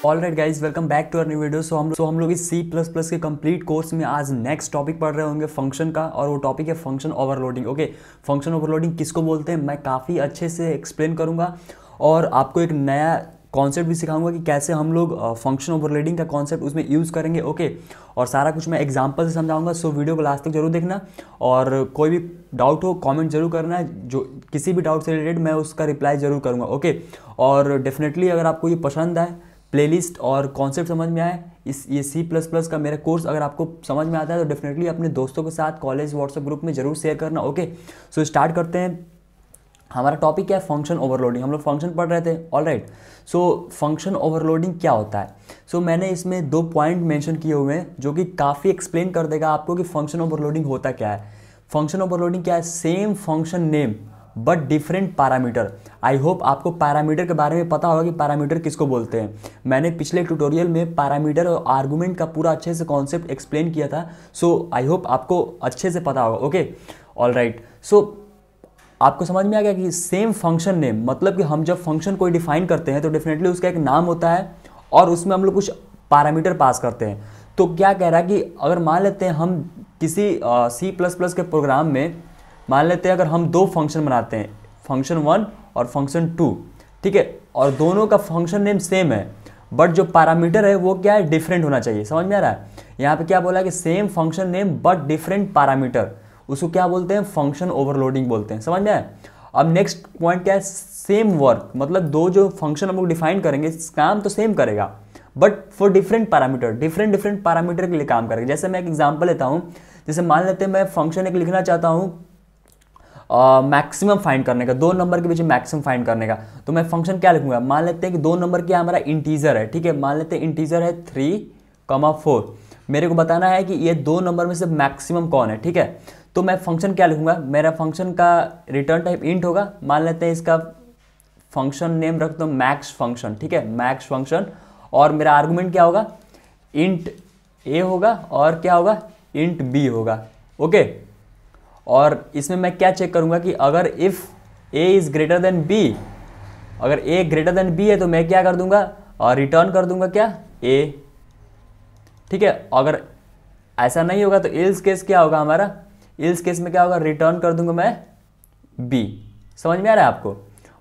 Alright guys, welcome back to our new video. हम लोग इस C++ के कंप्लीट कोर्स में आज नेक्स्ट टॉपिक पढ़ रहे होंगे फंक्शन का, और वो टॉपिक है function overloading. Okay, function overloading किसको बोलते हैं मैं काफ़ी अच्छे से एक्सप्लेन करूंगा, और आपको एक नया कॉन्सेप्ट भी सिखाऊंगा कि कैसे हम लोग फंक्शन ओवरलोडिंग का कॉन्सेप्ट उसमें यूज़ करेंगे। ओके, और सारा कुछ मैं एग्जांपल से समझाऊंगा, सो वीडियो को लास्ट तक जरूर देखना। और कोई भी डाउट हो कमेंट जरूर करना है, जो किसी भी डाउट से रिलेटेड मैं उसका रिप्लाई जरूर करूंगा। ओके, और डेफिनेटली अगर आपको ये पसंद आए, प्लेलिस्ट और कॉन्सेप्ट समझ में आए, ये C++ का मेरा कोर्स अगर आपको समझ में आता है तो डेफिनेटली अपने दोस्तों के साथ कॉलेज व्हाट्सएप ग्रुप में जरूर शेयर करना। ओके, सो स्टार्ट करते हैं। हमारा टॉपिक क्या है? Function overloading. हम लोग फंक्शन पढ़ रहे थे। ऑलराइट, सो फंक्शन ओवरलोडिंग क्या होता है? सो मैंने इसमें 2 पॉइंट मेंशन किए हुए हैं जो कि काफ़ी एक्सप्लेन कर देगा आपको कि फंक्शन ओवरलोडिंग होता क्या है। फंक्शन ओवरलोडिंग क्या है? Same function name but different parameter. I hope आपको पैरामीटर के बारे में पता होगा कि पैरामीटर किसको बोलते हैं। मैंने पिछले ट्यूटोरियल में पैरामीटर और आर्गुमेंट का पूरा अच्छे से कॉन्सेप्ट एक्सप्लेन किया था, सो आई होप आपको अच्छे से पता होगा। ओके, ऑलराइट, सो आपको समझ में आ गया कि सेम फंक्शन नेम मतलब कि हम जब फंक्शन कोई डिफाइन करते हैं तो डेफिनेटली उसका एक नाम होता है और उसमें हम लोग कुछ पैरामीटर पास करते हैं। तो क्या कह रहा है कि अगर मान लेते हैं हम किसी C++ के प्रोग्राम में, मान लेते हैं अगर हम 2 फंक्शन बनाते हैं, फंक्शन 1 और फंक्शन 2, ठीक है, और दोनों का फंक्शन नेम सेम है बट जो पैरामीटर है वो क्या है? डिफरेंट होना चाहिए। समझ में आ रहा है? यहाँ पे क्या बोला है कि same function name but different parameter, उसको क्या बोलते हैं? फंक्शन ओवरलोडिंग बोलते हैं। समझ में आया? अब नेक्स्ट पॉइंट क्या है? सेम वर्क, मतलब 2 जो फंक्शन हम लोग डिफाइन करेंगे काम तो सेम करेगा but for different parameter, different parameter के लिए काम करेगा। जैसे मैं एक एग्जांपल लेता हूँ, जैसे मान लेते हैं मैं फंक्शन एक लिखना चाहता हूँ मैक्सिमम फाइंड करने का, 2 नंबर के बीच में मैक्सिमम फाइंड करने का, तो मैं फंक्शन क्या लिखूंगा? मान लेते हैं कि 2 नंबर क्या हमारा इंटीजर है, ठीक है, मान लेते हैं इंटीजर है 3,4। मेरे को बताना है कि ये 2 नंबर में से मैक्सिमम कौन है, ठीक है। तो मैं फंक्शन क्या लिखूंगा? मेरा फंक्शन का रिटर्न टाइप इंट होगा। मान लेते हैं इसका फंक्शन नेम रख दो मैक्स फंक्शन, ठीक है, मैक्स फंक्शन, और मेरा आर्गुमेंट क्या होगा? इंट ए होगा, और क्या होगा? इंट बी होगा। ओके, और इसमें मैं क्या चेक करूंगा कि अगर if A is greater than B, अगर ए ग्रेटर देन बी है तो मैं क्या कर दूंगा? और रिटर्न कर दूंगा क्या? ए, ठीक है। अगर ऐसा नहीं होगा तो इल्स केस क्या होगा हमारा? इल्स केस में क्या होगा? रिटर्न कर दूंगा मैं बी। समझ में आ रहा है आपको?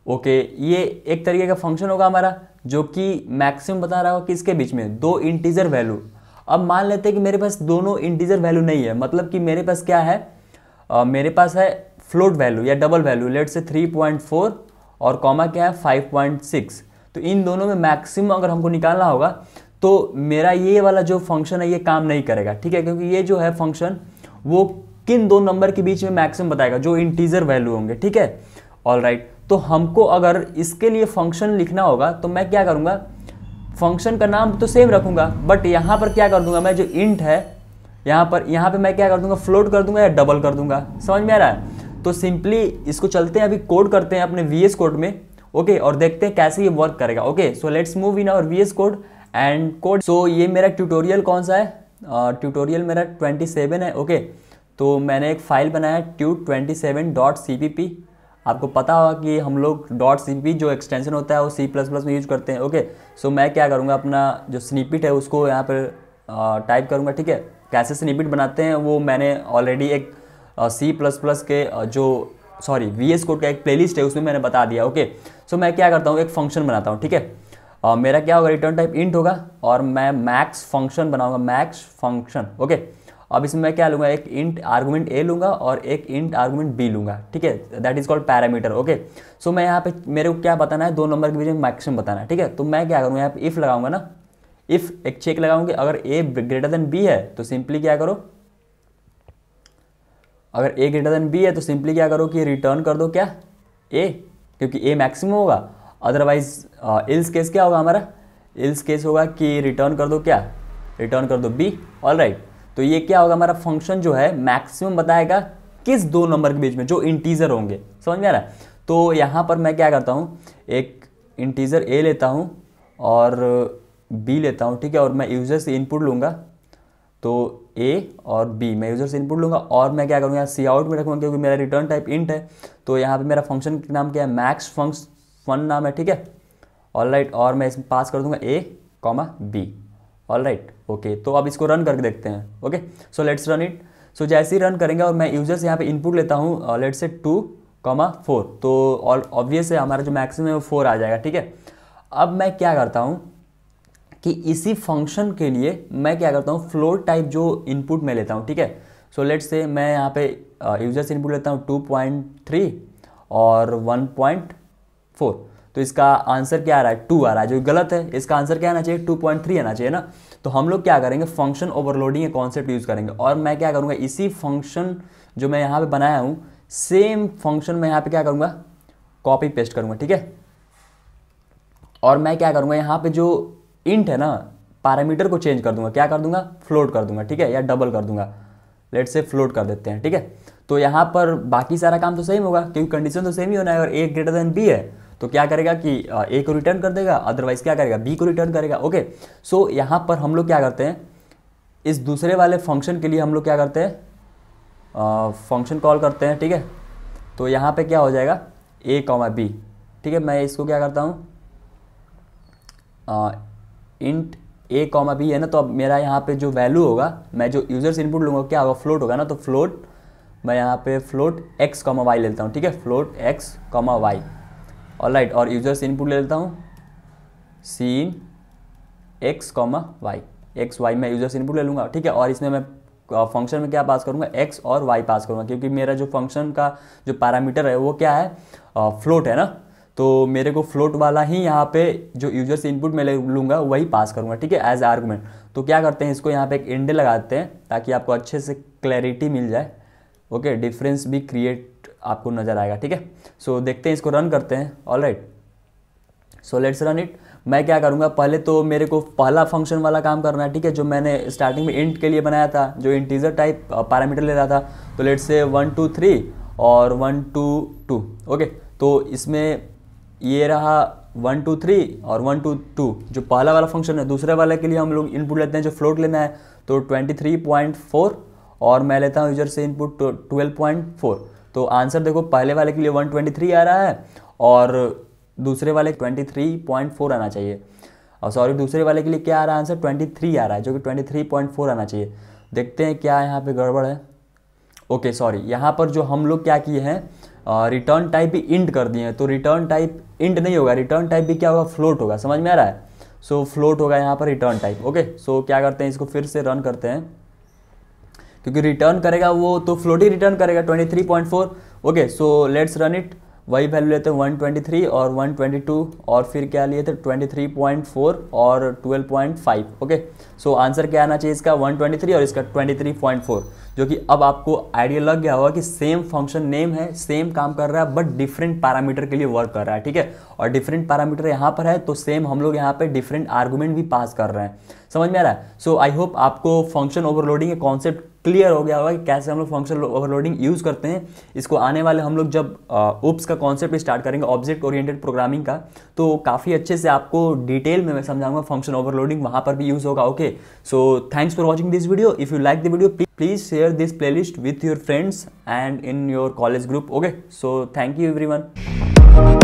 ओके, ये एक तरीके का फंक्शन होगा हमारा जो कि मैक्सिमम बता रहा होगा किसके बीच में? 2 इंटीजर वैल्यू। अब मान लेते हैं कि मेरे पास दोनों इंटीजर वैल्यू नहीं है, मतलब कि मेरे पास क्या है? मेरे पास है फ्लोट वैल्यू या डबल वैल्यू, लेट से 3.4 और कॉमा क्या है? 5.6। तो इन दोनों में मैक्सिमम अगर हमको निकालना होगा तो मेरा ये वाला जो फंक्शन है ये काम नहीं करेगा, ठीक है, क्योंकि ये जो है फंक्शन वो किन 2 नंबर के बीच में मैक्सिमम बताएगा? जो इंटीजर वैल्यू होंगे, ठीक है। ऑलराइट, तो हमको अगर इसके लिए फंक्शन लिखना होगा तो मैं क्या करूंगा? फंक्शन का नाम तो सेम रखूंगा बट यहां पर क्या कर दूंगा? मैं जो इंट है यहाँ पे मैं क्या कर दूंगा? फ्लोट कर दूंगा या डबल कर दूंगा। समझ में आ रहा है? तो सिंपली इसको चलते हैं, अभी कोड करते हैं अपने VS कोड में। ओके, और देखते हैं कैसे ये वर्क करेगा। Okay, so let's move in our VS code and code. So ये मेरा ट्यूटोरियल कौन सा है? ट्यूटोरियल मेरा 27 है। ओके, तो मैंने एक फाइल बनाया है tut27.cpp। आपको पता होगा कि हम लोग .cpp जो एक्सटेंशन होता है वो C++ में यूज करते हैं। ओके, सो मैं क्या करूँगा? अपना जो स्निपेट है उसको यहाँ पर टाइप करूँगा, ठीक है। कैसे स्निपेट बनाते हैं वो मैंने ऑलरेडी एक C++ के VS कोड का एक प्लेलिस्ट है उसमें मैंने बता दिया। ओके, सो मैं क्या करता हूँ? एक फंक्शन बनाता हूँ, ठीक है। मेरा क्या होगा? रिटर्न टाइप इंट होगा और मैं मैक्स फंक्शन बनाऊंगा, मैक्स फंक्शन। ओके, अब इसमें मैं क्या लूँगा? एक इंट आर्गुमेंट ए लूँगा और एक इंट आर्गुमेंट बी लूँगा, ठीक है, that is called parameter. Okay, so मैं यहाँ पे मेरे को क्या बताना है? 2 नंबर के बीच में मैक्सिमम बताना है, ठीक है। तो मैं क्या करूँगा? यहाँ पे इफ लगाऊंगा ना, इफ एक चेक लगाऊंगे, अगर ए ग्रेटर देन बी है तो सिंपली क्या करो? अगर ए ग्रेटर देन बी है तो सिंपली क्या करो कि रिटर्न कर दो क्या? ए, क्योंकि ए मैक्सिमम होगा। अदरवाइज इल्स केस क्या होगा हमारा? इल्स केस होगा कि रिटर्न कर दो क्या? रिटर्न कर दो बी। ऑलराइट, तो ये क्या होगा? हमारा फंक्शन जो है मैक्सिमम बताएगा किस 2 नंबर के बीच में? जो इंटीजर होंगे। समझ में आ रहा है? तो यहाँ पर मैं क्या करता हूँ? एक इंटीजर ए लेता हूँ और बी लेता हूँ, ठीक है, और मैं यूजर से इनपुट लूँगा, तो ए और बी मैं यूजर से इनपुट लूँगा और मैं क्या करूँगा? सी आउट में रखूँगा क्योंकि मेरा रिटर्न टाइप इंट है। तो यहाँ पे मेरा फंक्शन का नाम क्या है? मैक्स फंक्शन नाम है, ठीक है। ऑलराइट, और मैं इसमें पास कर दूँगा a comma b. All right, okay. तो अब इसको रन करके देखते हैं। Okay, so let's run it. So जैसे ही रन करेंगे और मैं यूजर से यहाँ पे इनपुट लेता हूँ, लेट्स से 2,4, तो ऑब्वियस है हमारा जो मैक्सिमम है वो 4 आ जाएगा। ठीक है, अब मैं क्या करता हूँ कि इसी फंक्शन के लिए मैं क्या करता हूँ, फ्लोट टाइप जो इनपुट मैं लेता हूँ। ठीक है, सो लेट्स से मैं यहाँ पे यूजर से इनपुट लेता हूँ 2.3 और 1.4। तो इसका आंसर क्या आ रहा है, 2 आ रहा है, जो गलत है। इसका आंसर क्या आना चाहिए, 2.3 आना चाहिए ना। तो हम लोग क्या करेंगे, फंक्शन ओवरलोडिंग का कॉन्सेप्ट यूज करेंगे और मैं क्या करूँगा, इसी फंक्शन जो मैं यहाँ पे बनाया हूँ, सेम फंक्शन मैं यहाँ पे क्या करूँगा, कॉपी पेस्ट करूँगा। ठीक है, और मैं क्या करूँगा, यहाँ पे जो इंट है ना, पैरामीटर को चेंज कर दूंगा। क्या कर दूंगा, फ्लोट कर दूंगा। ठीक है, या डबल कर दूंगा। लेट्स से फ्लोट कर देते हैं। ठीक है, तो यहाँ पर बाकी सारा काम तो सेम होगा क्योंकि कंडीशन तो सेम ही होना है। अगर ए ग्रेटर देन बी है तो क्या करेगा कि ए को रिटर्न कर देगा, अदरवाइज क्या करेगा, बी को रिटर्न करेगा। ओके, सो यहाँ पर हम लोग क्या करते हैं, इस दूसरे वाले फंक्शन के लिए हम लोग क्या करते हैं, फंक्शन कॉल करते हैं। ठीक है, तो यहाँ पे क्या हो जाएगा, ए कॉमा बी। ठीक है, मैं इसको क्या करता हूँ, इंट ए कॉमा बी है ना, तो अब मेरा यहाँ पे जो वैल्यू होगा, मैं जो यूजर से इनपुट लूँगा क्या होगा, फ्लोट होगा ना। तो फ्लोट, मैं यहाँ पे फ्लोट एक्स कॉमा वाई लेता हूँ। ठीक है, float X comma Y. Alright, और यूजर से इनपुट ले लेता हूँ सीन X comma Y, X Y मैं यूजर से इनपुट ले लूँगा। ठीक है, और इसमें मैं फंक्शन में क्या पास करूँगा, एक्स और वाई पास करूँगा क्योंकि मेरा जो फंक्शन का जो पैरामीटर है वो क्या है, फ्लोट है ना। तो मेरे को फ्लोट वाला ही यहाँ पे जो यूजर से इनपुट मैं ले लूँगा वही पास करूँगा। ठीक है, एज आर्गुमेंट। तो क्या करते हैं, इसको यहाँ पे एक इंड लगाते हैं ताकि आपको अच्छे से क्लैरिटी मिल जाए। ओके, डिफरेंस भी क्रिएट आपको नज़र आएगा। ठीक है, सो देखते हैं, इसको रन करते हैं। Alright, so let's run it. मैं क्या करूँगा, पहले तो मेरे को पहला फंक्शन वाला काम करना है। ठीक है, जो मैंने स्टार्टिंग में इंट के लिए बनाया था, जो इंटीजर टाइप पैरामीटर ले रहा था। तो लेट्स से 1 2 3 और 1 2 2। ओके, तो इसमें ये रहा 1 2 3 और 1 2 2 जो पहला वाला फंक्शन है। दूसरे वाले के लिए हम लोग इनपुट लेते हैं जो फ्लोट लेना है, तो 23.4 और मैं लेता हूँ यूजर से इनपुट 12.4। तो आंसर देखो, पहले वाले के लिए 123 आ रहा है और दूसरे वाले 23.4 आना चाहिए। और सॉरी, दूसरे वाले के लिए क्या आ रहा है, आंसर 23 आ रहा है, जो कि 23.4 आना चाहिए। देखते हैं क्या यहाँ पे गड़बड़ है। ओके सॉरी, यहाँ पर जो हम लोग क्या किए हैं, रिटर्न टाइप भी इंट कर दिए हैं। तो रिटर्न टाइप इंट नहीं होगा, रिटर्न टाइप भी क्या होगा, फ्लोट होगा। समझ में आ रहा है, सो फ्लोट होगा यहाँ पर रिटर्न टाइप। ओके, सो क्या करते हैं, इसको फिर से रन करते हैं क्योंकि रिटर्न करेगा वो तो फ्लोट ही रिटर्न करेगा 23.4। Okay, so let's run it. वही वैल्यू लेते हैं 123 और 122 और फिर क्या लिए थे 23.4 और 12.5। ओके, सो आंसर क्या आना चाहिए इसका, 123 और इसका 23.4, जो कि अब आपको आइडिया लग गया होगा कि सेम फंक्शन नेम है, सेम काम कर रहा है, बट डिफरेंट पैरामीटर के लिए वर्क कर रहा है। ठीक है, और डिफरेंट पैरामीटर यहाँ पर है तो सेम हम लोग यहाँ पे डिफरेंट आर्गुमेंट भी पास कर रहे हैं। समझ में आ रहा है। सो आई होप आपको फंक्शन ओवरलोडिंग का कॉन्सेप्ट क्लियर हो गया होगा कि कैसे हम लोग फंक्शन ओवरलोडिंग यूज़ करते हैं। इसको आने वाले हम लोग जब ओप्स का कॉन्सेप्ट स्टार्ट करेंगे, ऑब्जेक्ट ओरिएंटेड प्रोग्रामिंग का, तो काफ़ी अच्छे से आपको डिटेल में मैं समझाऊंगा। फंक्शन ओवरलोडिंग वहाँ पर भी यूज़ होगा। Okay, so thanks for watching this video. If you like the video, please share this playlist with your friends and in your college group. Okay, so thank you everyone.